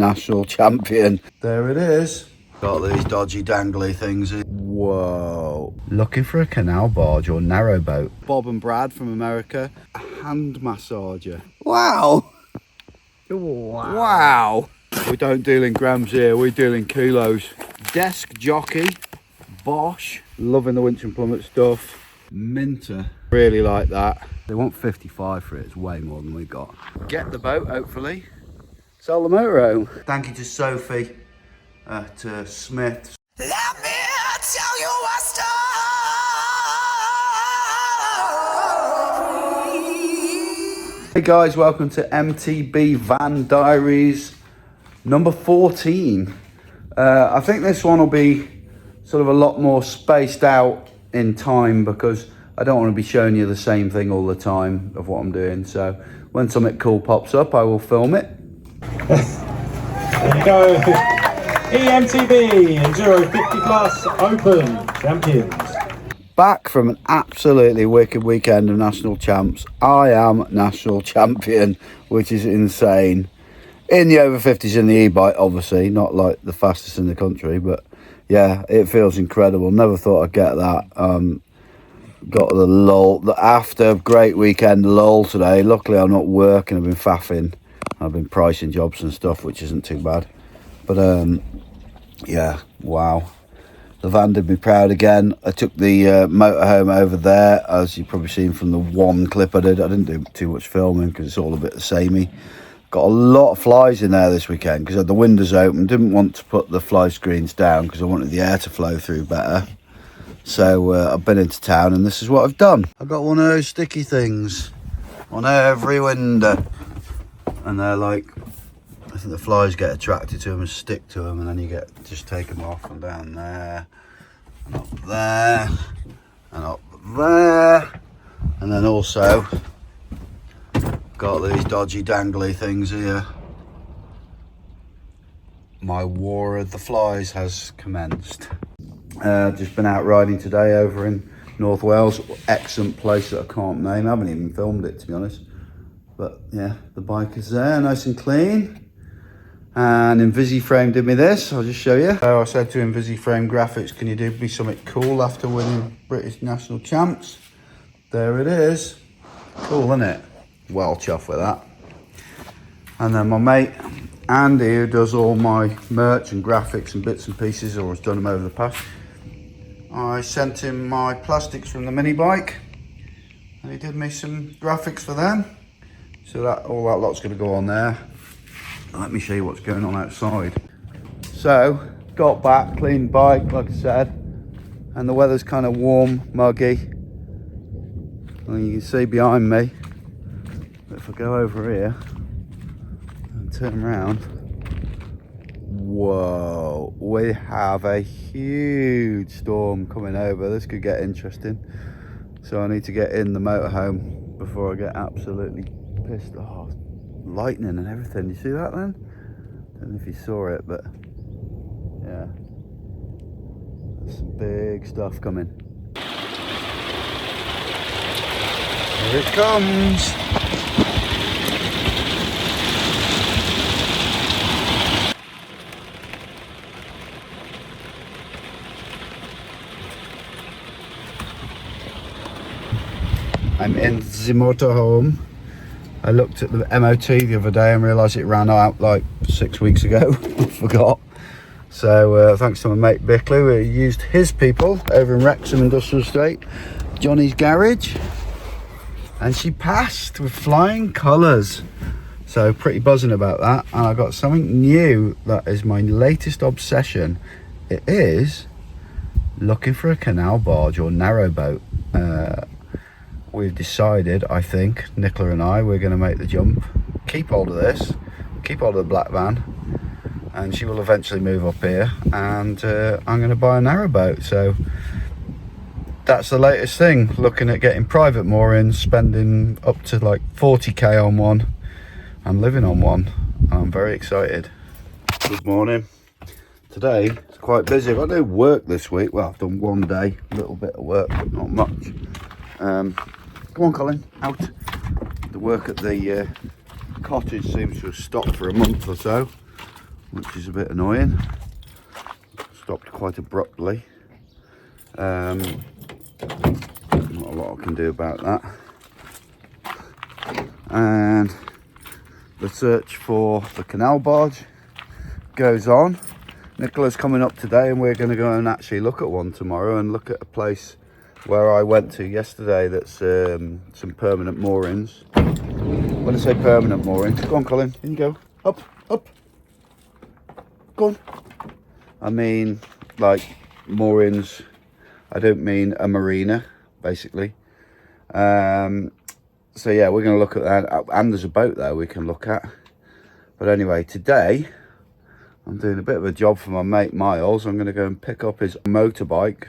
national champion. There it is. Got these dodgy dangly things. Whoa. Looking for a canal barge or narrowboat. Bob and Brad from America. A hand massager. Wow. Wow. We don't deal in grams here, we deal in kilos. Desk jockey. Bosch. Loving the winch and plummet stuff. Minter. Really like that. They want 55 for it. It's way more than we got. Get the boat, hopefully. Sell the motorhome. Thank you to Sophie at Smith. Let me tell you a story. Hey guys, welcome to MTB Van Diaries number 14. I think this one will be sort of a lot more spaced out in time because I don't want to be showing you the same thing all the time of what I'm doing. So when something cool pops up, I will film it. There you go. EMTB Enduro 50 Plus Open Champions. Back from an absolutely wicked weekend of national champs. I am national champion, which is insane. In the over 50s in the e-bike, obviously, not like the fastest in the country, but yeah, it feels incredible. Never thought I'd get that. Got the lull, after great weekend lull today. Luckily I'm not working, I've been faffing. I've been pricing jobs and stuff, which isn't too bad. But yeah, wow. The van did me proud again. I took the motorhome over there, as you've probably seen from the one clip I did. I didn't do too much filming because it's all a bit the samey. Got a lot of flies in there this weekend because I had the windows open. Didn't want to put the fly screens down because I wanted the air to flow through better. So I've been into town and this is what I've done. I've got one of those sticky things on every window. And they're like, I think the flies get attracted to them and stick to them, and then you just take them off and down there, and up there, and up there. And then also got these dodgy dangly things here. My war of the flies has commenced. Just been out riding today over in North Wales. Excellent place that I can't name. I haven't even filmed it, to be honest. But yeah, the bike is there, nice and clean. And INVISIFRAME did me this, I'll just show you. So I said to INVISIFRAME Graphics, can you do me something cool after winning British National Champs? There it is. Cool, isn't it? Well chuffed with that. And then my mate, Andy, who does all my merch and graphics and bits and pieces, or has done them over the past, I sent him my plastics from the mini bike, and he did me some graphics for them. So that all that lot's going to go on there. Let me show you what's going on outside. So, got back, clean bike, like I said, and the weather's kind of warm, muggy. And you can see behind me, but if I go over here and turn around, whoa, we have a huge storm coming over. This could get interesting. So I need to get in the motorhome before I get absolutely pissed. Oh, lightning and everything. You see that then? Don't know if you saw it, but yeah, there's some big stuff coming. Here it comes. I'm in the motorhome. I looked at the MOT the other day and realised it ran out like 6 weeks ago. I forgot. So thanks to my mate Bickley, we used his people over in Wrexham Industrial Estate, Johnny's garage, and she passed with flying colours. So pretty buzzing about that. And I got something new that is my latest obsession. It is looking for a canal barge or narrowboat. We've decided, I think, Nicola and I, we're going to make the jump, keep hold of this, keep hold of the black van, and she will eventually move up here, and I'm going to buy a narrowboat. So that's the latest thing, looking at getting private moorings, spending up to like 40k on one, and living on one. I'm very excited. Good morning. Today it's quite busy. I've got no work this week. Well, I've done one day, a little bit of work, but not much. Come on, Colin, out. The work at the cottage seems to have stopped for a month or so. which is a bit annoying. Stopped quite abruptly. Not a lot I can do about that. And the search for the canal barge goes on. Nicola's coming up today and we're going to go and actually look at one tomorrow and look at a place where I went to yesterday that's some permanent moorings. When I say permanent moorings, go on Colin, in you go, up, up, go on. I mean like moorings, I don't mean a marina basically. So yeah, we're going to look at that, and there's a boat there we can look at. But anyway, today I'm doing a bit of a job for my mate Miles. I'm going to go and pick up his motorbike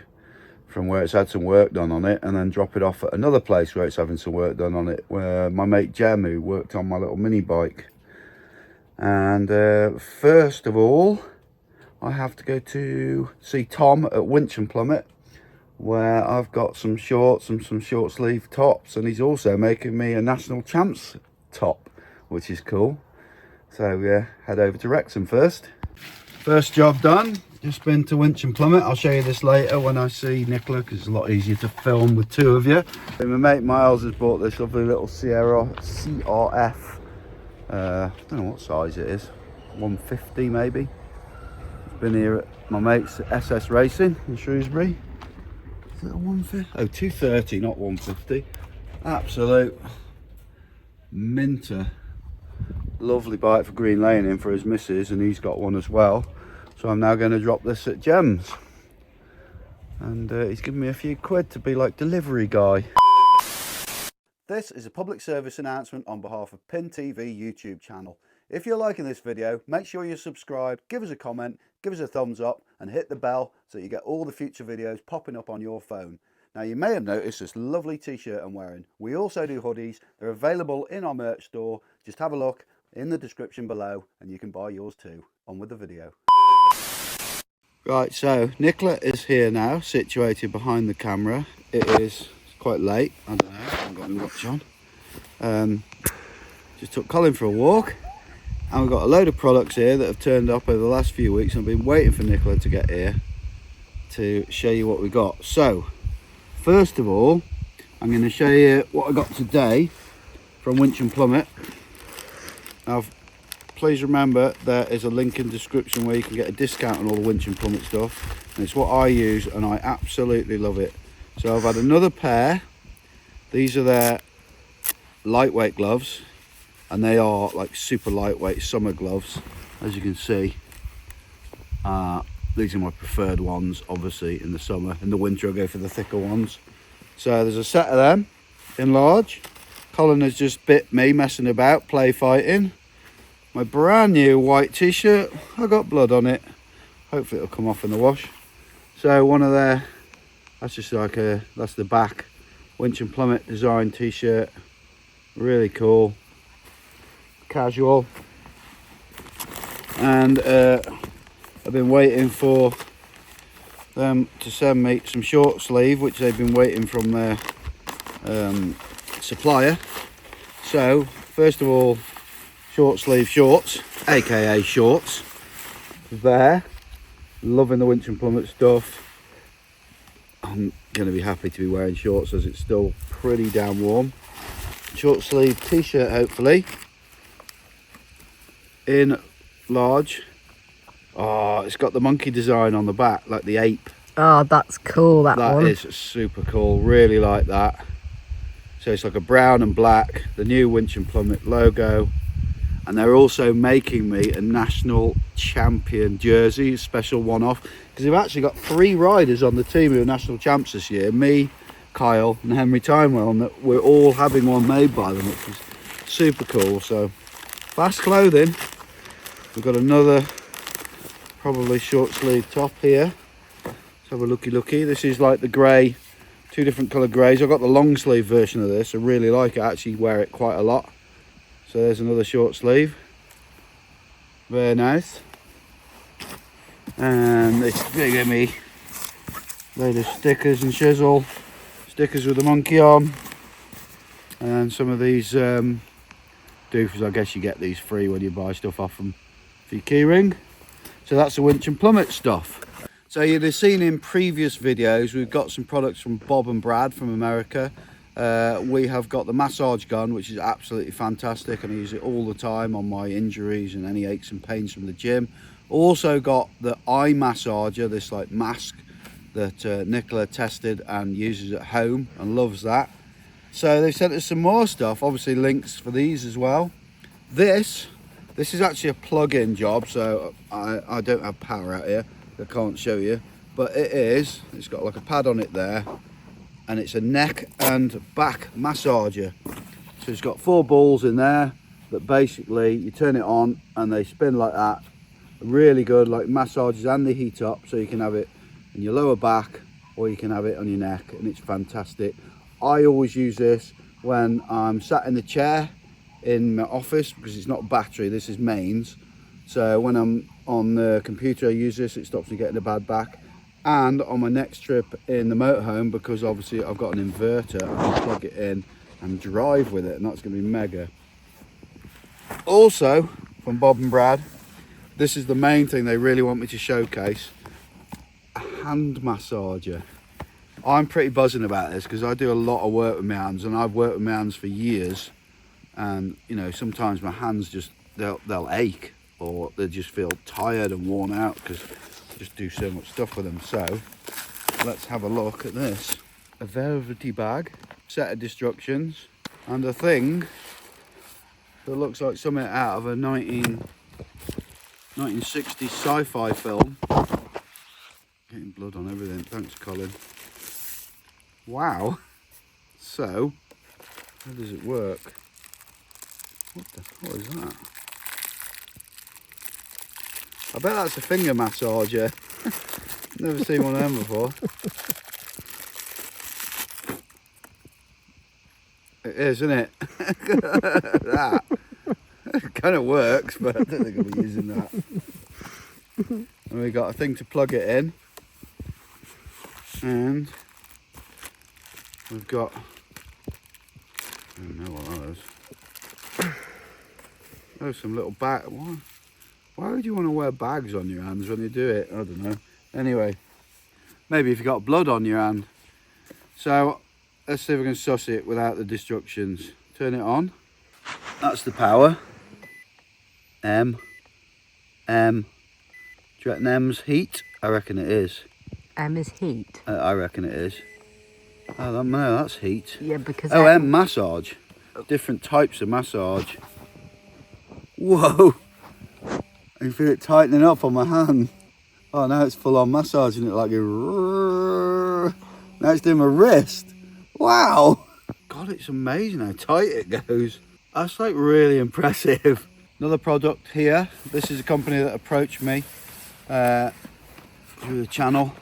from where it's had some work done on it, and then drop it off at another place where it's having some work done on it, where my mate Jem, who worked on my little mini bike. And first of all, I have to go to see Tom at WINCH and PLUMMET, where I've got some shorts and some short sleeve tops, and he's also making me a National Champs top, which is cool. So yeah, head over to Wrexham first. First job done, just been to WINCH and PLUMMET. I'll show you this later when I see Nicola, because it's a lot easier to film with two of you. And my mate Miles has bought this lovely little Sierra CRF. I don't know what size it is, 150 maybe. Been here at my mate's SS Racing in Shrewsbury. Is it a 150? Oh, 230, not 150. Absolute minter. Lovely bike for Green Lane in for his missus, and he's got one as well. So I'm now going to drop this at Jem's. And he's given me a few quid to be like delivery guy. This is a public service announcement on behalf of Pin TV YouTube channel. If you're liking this video, make sure you're subscribed, give us a comment, give us a thumbs up and hit the bell so you get all the future videos popping up on your phone. Now you may have noticed this lovely t-shirt I'm wearing. We also do hoodies. They're available in our merch store. Just have a look in the description below and you can buy yours too. On with the video. Right, so Nicola is here now, situated behind the camera. It is quite late, I don't know, I haven't got my watch on. Just took Colin for a walk. And we've got a load of products here that have turned up over the last few weeks. I've been waiting for Nicola to get here to show you what we got. So, first of all, I'm going to show you what I got today from WINCH and PLUMMET. Now, please remember there is a link in the description where you can get a discount on all the WINCH and PLUMMET stuff. And it's what I use and I absolutely love it. So I've had another pair. These are their lightweight gloves. And they are like super lightweight summer gloves, as you can see. These are my preferred ones, obviously, in the summer. In the winter, I go for the thicker ones. So there's a set of them in large. Colin has just bit me messing about, play fighting. My brand new white t-shirt, I got blood on it. Hopefully it'll come off in the wash. So one of their, that's just like that's the back. WINCH and PLUMMET design t-shirt, really cool. Casual. And I've been waiting for them to send me some short sleeve, which they've been waiting from their supplier. So first of all, short sleeve shorts, aka shorts. There, loving the WINCH and PLUMMET stuff. I'm going to be happy to be wearing shorts as it's still pretty damn warm. Short sleeve t-shirt, hopefully. In large. Oh, it's got the monkey design on the back, like the ape. Oh, that's cool, that one. That is super cool, really like that. So it's like a brown and black, the new WINCH and PLUMMET logo. And they're also making me a national champion jersey, special one-off, because they've actually got 3 riders on the team who are national champs this year. Me, Kyle and Henry Timewell, and that we're all having one made by them, which is super cool. So fast clothing. We've got another probably short sleeve top here. Let's have a looky. This is like the grey, 2 different colour greys. I've got the long sleeve version of this. I really like it. I actually wear it quite a lot. So there's another short sleeve. Very nice. And they give me load of stickers and shizzle. Stickers with the monkey on. And some of these doofus, I guess you get these free when you buy stuff off them for your keyring. So that's the winch and plummet stuff. So you'd have seen in previous videos, we've got some products from Bob and Brad from America. We have got the massage gun, which is absolutely fantastic, and I use it all the time on my injuries and any aches and pains from the gym. Also got the eye massager, this like mask that Nicola tested and uses at home and loves that. So they sent us some more stuff, obviously links for these as well. This is actually a plug-in job, so I don't have power out here, I can't show you, but it's got like a pad on it there, and it's a neck and back massager. So it's got 4 balls in there that basically you turn it on and they spin like that. Really good, like massages and they heat up, so you can have it in your lower back or you can have it on your neck, and it's fantastic. I always use this when I'm sat in the chair in my office because it's not battery, this is mains. So when I'm on the computer I use this, it stops me getting a bad back. And on my next trip in the motorhome, because obviously I've got an inverter, I can plug it in and drive with it, and that's going to be mega. Also from Bob and Brad, this is the main thing they really want me to showcase, a hand massager. I'm pretty buzzing about this because I do a lot of work with my hands, and I've worked with my hands for years, and you know, sometimes my hands just they'll ache, or they just feel tired and worn out because I just do so much stuff with them. So let's have a look at this. A velvety bag, set of instructions, and a thing that looks like something out of a 1960s sci-fi film. Getting blood on everything, thanks Colin. Wow. So how does it work? What is that? I bet that's a finger massager. Never seen one of them before. It is, isn't it? That. It kind of works, but I don't think I'll be using that. And we got a thing to plug it in. And we've got, I don't know what that is. Oh, some little bag. Why would you want to wear bags on your hands when you do it? I don't know. Anyway, maybe if you've got blood on your hand. So let's see if we can suss it without the instructions. Turn it on. That's the power. Do you reckon M's heat? I reckon it is. M is heat. I reckon it is. Oh, no, that's heat. Yeah, because oh, M massage. Different types of massage. Whoa! I can feel it tightening up on my hand. Oh, now it's full on massaging it like a. Now it's doing my wrist. Wow! God, it's amazing how tight it goes. That's like really impressive. Another product here. This is a company that approached me through the channel.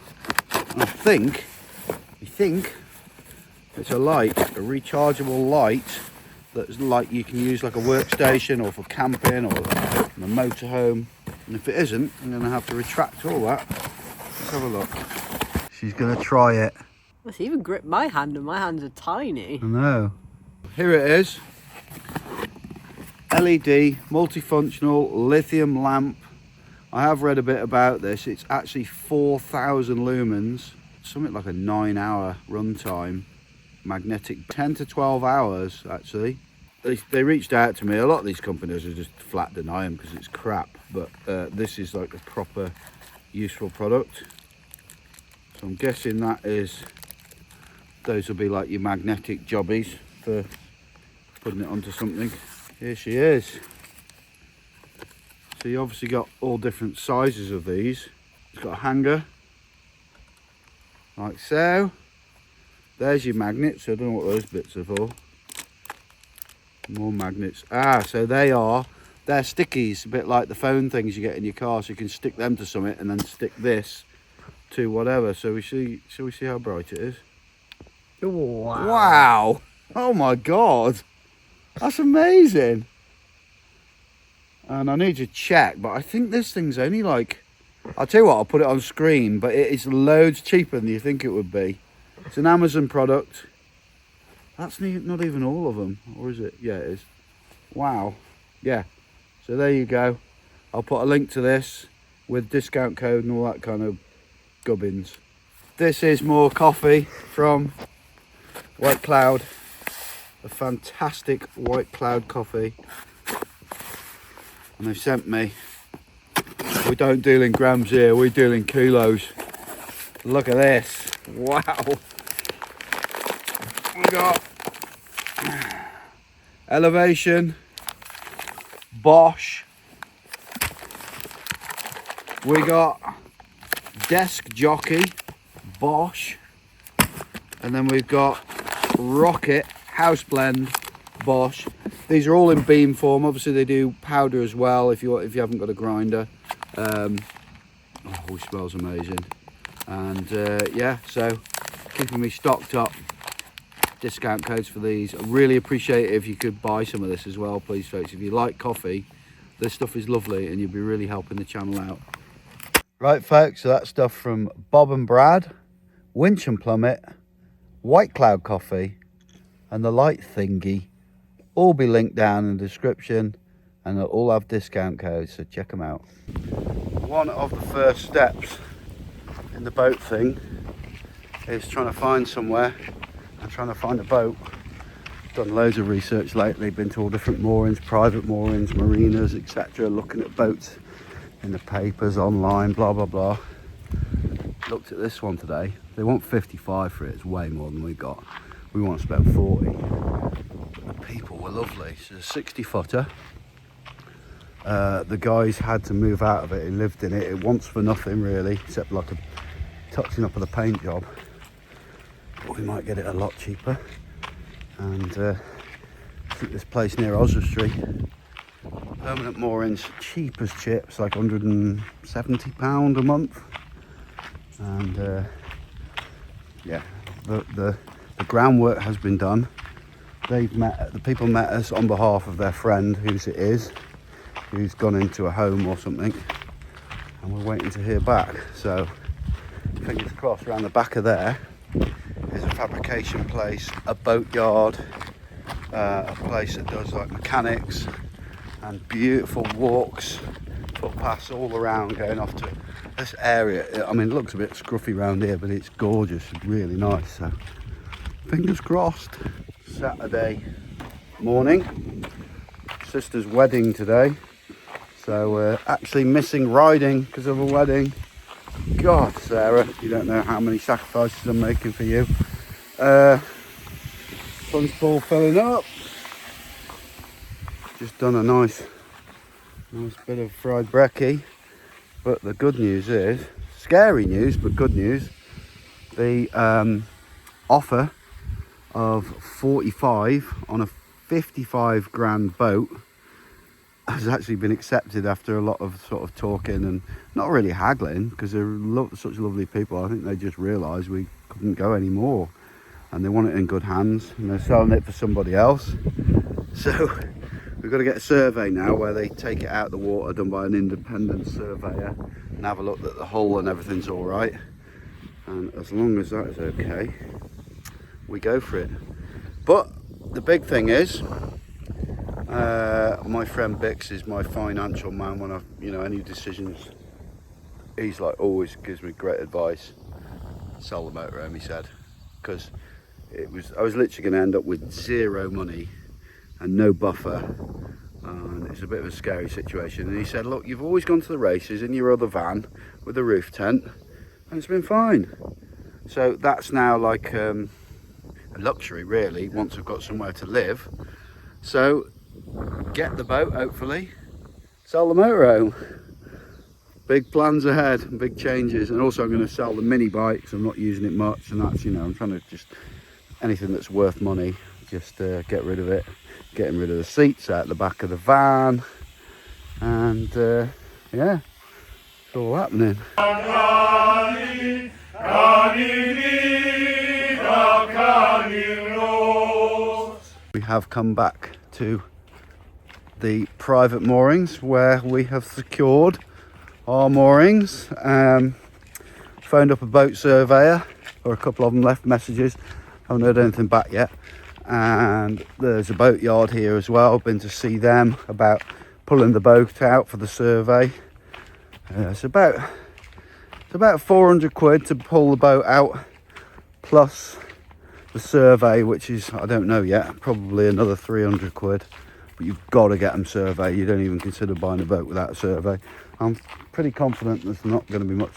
And I think it's a light, a rechargeable light that's like you can use like a workstation or for camping or a motorhome. And if it isn't, I'm going to have to retract all that. Let's have a look. She's going to try it. It's even grip my hand, and my hands are tiny. I know. Here it is. LED multifunctional lithium lamp. I have read a bit about this. It's actually 4,000 lumens, something like a 9-hour runtime. Magnetic, 10 to 12 hours actually. They reached out to me. A lot of these companies are just flat deny them because it's crap, but this is like a proper useful product. So I'm guessing that is, those will be like your magnetic jobbies for putting it onto something. Here she is. So you obviously got all different sizes of these. It's got a hanger, like so. There's your magnets. I don't know what those bits are for. More magnets. Ah, so they're stickies, a bit like the phone things you get in your car. So you can stick them to something and then stick this to whatever. So shall we see how bright it is? Wow. Wow! Oh my God, that's amazing. And I need to check, but I think this thing's only like, I'll tell you what, I'll put it on screen, but it is loads cheaper than you think it would be. It's an Amazon product. That's not even all of them, or is it? Yeah, it is. Wow. Yeah. So there you go. I'll put a link to this with discount code and all that kind of gubbins. This is more coffee from White Cloud, a fantastic White Cloud coffee, and they've sent me, we don't deal in grams here, we deal in kilos. Look at this, wow. We got Elevation, Bosch, we got Desk Jockey, Bosch, and then we've got Rocket House Blend, Bosch. These are all in beam form. Obviously they do powder as well if you haven't got a grinder. Oh, it smells amazing. And yeah, so keeping me stocked up. Discount codes for these. I really appreciate it if you could buy some of this as well, please folks. If you like coffee, this stuff is lovely and you'll be really helping the channel out. Right folks, so that's stuff from Bob and Brad, Winch and Plummet, White Cloud Coffee and the light thingy. All be linked down in the description and they'll all have discount codes, so check them out. One of the first steps in the boat thing is trying to find somewhere and trying to find a boat. Done loads of research lately, been to all different moorings, private moorings, marinas, etc. Looking at boats in the papers, online, blah blah blah. Looked at this one today. They want 55 for it. It's way more than we got. We want to spend 40. The people were lovely. So it's a 60 footer. The guys had to move out of it. He lived in it. It wants for nothing really, except like a touching up of the paint job. But we might get it a lot cheaper. And I think this place near Oswestry, permanent moorings, cheap as chips, like £170 a month. And yeah, the groundwork has been done. The people met us on behalf of their friend, whose it is, who's gone into a home or something, and we're waiting to hear back. So fingers crossed. Around the back of there is a fabrication place, a boat yard, a place that does like mechanics and beautiful walks, footpaths all around going off to this area. I mean, it looks a bit scruffy around here, but it's gorgeous, it's really nice. So fingers crossed. Saturday morning, sister's wedding today, so actually missing riding because of a wedding. God, Sarah, you don't know how many sacrifices I'm making for you. Plunge pool filling up. Just done a nice bit of fried brekkie. But the good news is, scary news, but good news, the offer of 45 on a 55 grand boat has actually been accepted after a lot of sort of talking and not really haggling, because they're such lovely people. I think they just realised we couldn't go anymore and they want it in good hands and they're selling it for somebody else. So we've got to get a survey now where they take it out of the water, done by an independent surveyor, and have a look that the hull and everything's all right. And as long as that is okay, we go for it. But the big thing is, my friend Bix is my financial man. When any decisions, he's like always gives me great advice. Sell the motorhome, he said, because I was literally going to end up with zero money and no buffer, and it's a bit of a scary situation. And he said, look, you've always gone to the races in your other van with a roof tent and it's been fine. So that's now like a luxury really, once I've got somewhere to live. So get the boat, hopefully, sell the motorhome. Big plans ahead and big changes. And also I'm going to sell the mini bikes. I'm not using it much, and that's, I'm trying to just, anything that's worth money, just get rid of it. Getting rid of the seats out the back of the van, and yeah, it's all happening. We have come back to the private moorings where we have secured our moorings. Phoned up a boat surveyor, or a couple of them left messages, haven't heard anything back yet. And there's a boat yard here as well. Been to see them about pulling the boat out for the survey. It's about 400 quid to pull the boat out, plus the survey, which is, I don't know yet, probably another 300 quid. But you've got to get them survey. You don't even consider buying a boat without a survey. I'm pretty confident there's not going to be much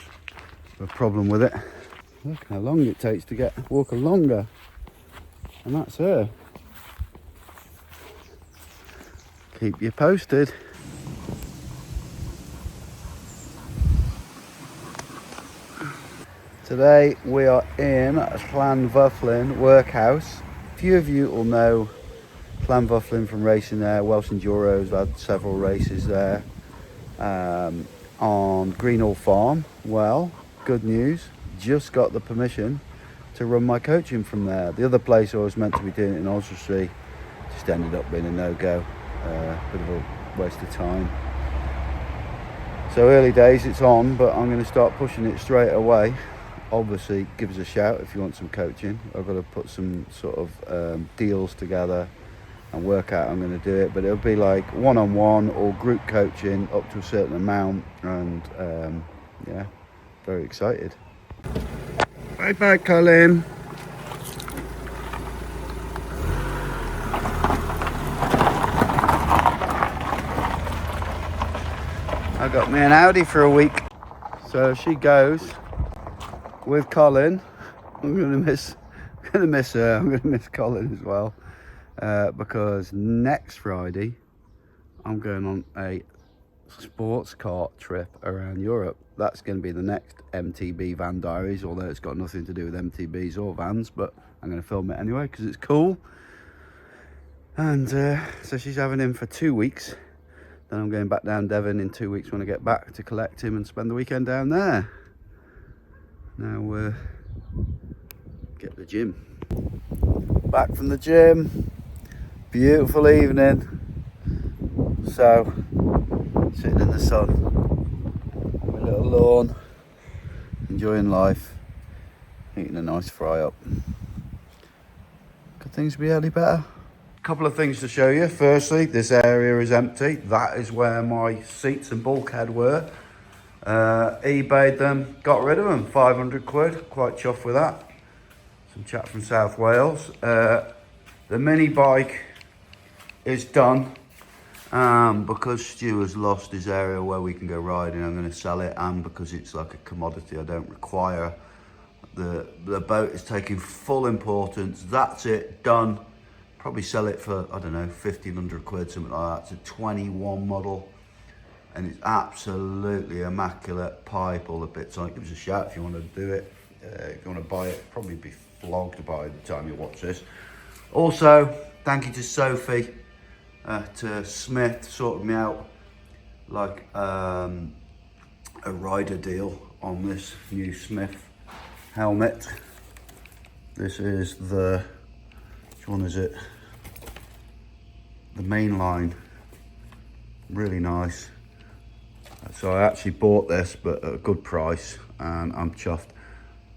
of a problem with it. Look how long it takes to get Walker longer, and that's her. Keep you posted. Today we are in Llanfyllin Workhouse. A few of you will know Llanfyllin from racing there. Welsh Enduros, had several races there on Greenall Farm. Well, good news, just got the permission to run my coaching from there. The other place I was meant to be doing it in Oswestry just ended up being a no-go. Bit of a waste of time. So early days, it's on, but I'm going to start pushing it straight away. Obviously, give us a shout if you want some coaching. I've got to put some sort of deals together and work out how I'm going to do it, but it'll be like one-on-one or group coaching up to a certain amount, and yeah, very excited. Bye bye, Colin. I got me an Audi for a week, so she goes with Colin. I'm gonna miss her. I'm gonna miss Colin as well, because next Friday I'm going on a sports car trip around Europe. That's going to be the next MTB Van Diaries, although it's got nothing to do with MTBs or vans, but I'm going to film it anyway because it's cool. And so she's having him for 2 weeks. Then I'm going back down Devon in 2 weeks when I get back to collect him and spend the weekend down there. Now get to the gym. Back from the gym. Beautiful evening. So sitting in the sun on my little lawn, enjoying life, eating a nice fry up. Could things be any better? A couple of things to show you. Firstly, this area is empty. That is where my seats and bulkhead were. eBayed them, got rid of them, 500 quid, quite chuffed with that. Some chap from South Wales. The mini bike is done. Because Stu has lost his area where we can go riding, I'm going to sell it, and because it's like a commodity I don't require, the boat is taking full importance. That's it, done. Probably sell it for, I don't know, 1,500 quid, something like that. It's a 21 model, and it's absolutely immaculate. Pipe, all the bits on it. Give us a shout if you want to do it. If you want to buy it, probably be flogged by the time you watch this. Also, thank you to Sophie to Smith, sorted me out like a rider deal on this new Smith helmet. This is the, which one is it? The Mainline. Really nice. So I actually bought this, but at a good price, and I'm chuffed.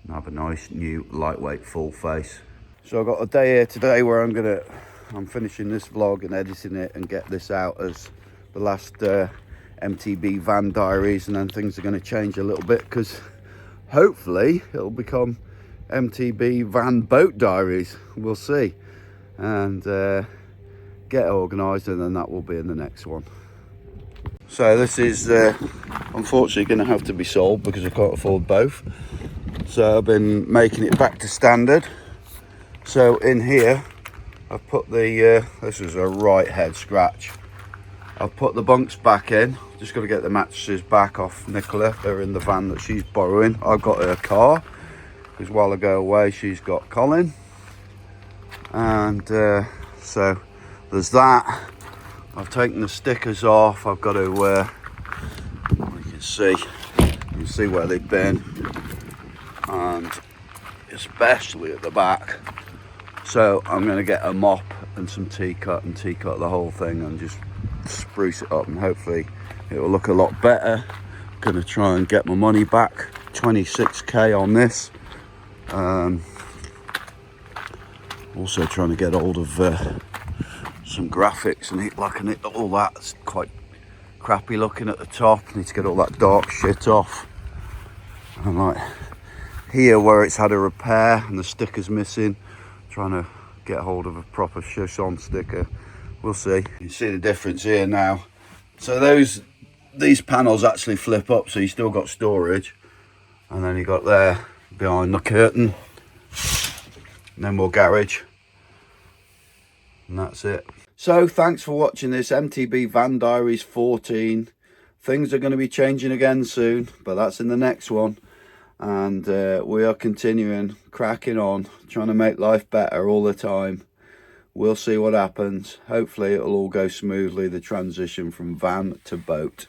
And I have a nice new lightweight full face. So I've got a day here today where I'm finishing this vlog and editing it and get this out as the last MTB Van Diaries, and then things are going to change a little bit because hopefully it'll become MTB Van Boat Diaries. We'll see, and get organised, and then that will be in the next one. So this is unfortunately going to have to be sold because I can't afford both. So I've been making it back to standard. So in here I've put the, this is a right head scratch. I've put the bunks back in. Just got to get the mattresses back off Nicola. They're in the van that she's borrowing. I've got her car, because while I go away, she's got Colin. And so there's that. I've taken the stickers off. I've got to, you can see where they've been. And especially at the back. So I'm going to get a mop and some T-cut and T-cut the whole thing and just spruce it up, and hopefully it will look a lot better. I'm going to try and get my money back, 26k on this. Also trying to get hold of some graphics and all that. It's quite crappy looking at the top. Need to get all that dark shit off. And like here where it's had a repair and the sticker's missing, trying to get hold of a proper shush on sticker. We'll see. You can see the difference here now. So these panels actually flip up, so you still got storage, and then you got there behind the curtain, no more garage, and that's it. So thanks for watching this MTB Van Diaries 14. Things are going to be changing again soon, but that's in the next one. And we are continuing, cracking on, trying to make life better all the time. We'll see what happens. Hopefully it'll all go smoothly, the transition from van to boat.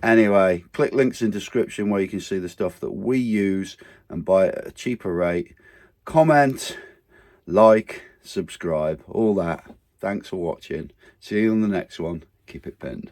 Anyway, click links in description where you can see the stuff that we use and buy it at a cheaper rate. Comment, like, subscribe, all that. Thanks for watching. See you on the next one. Keep it pinned.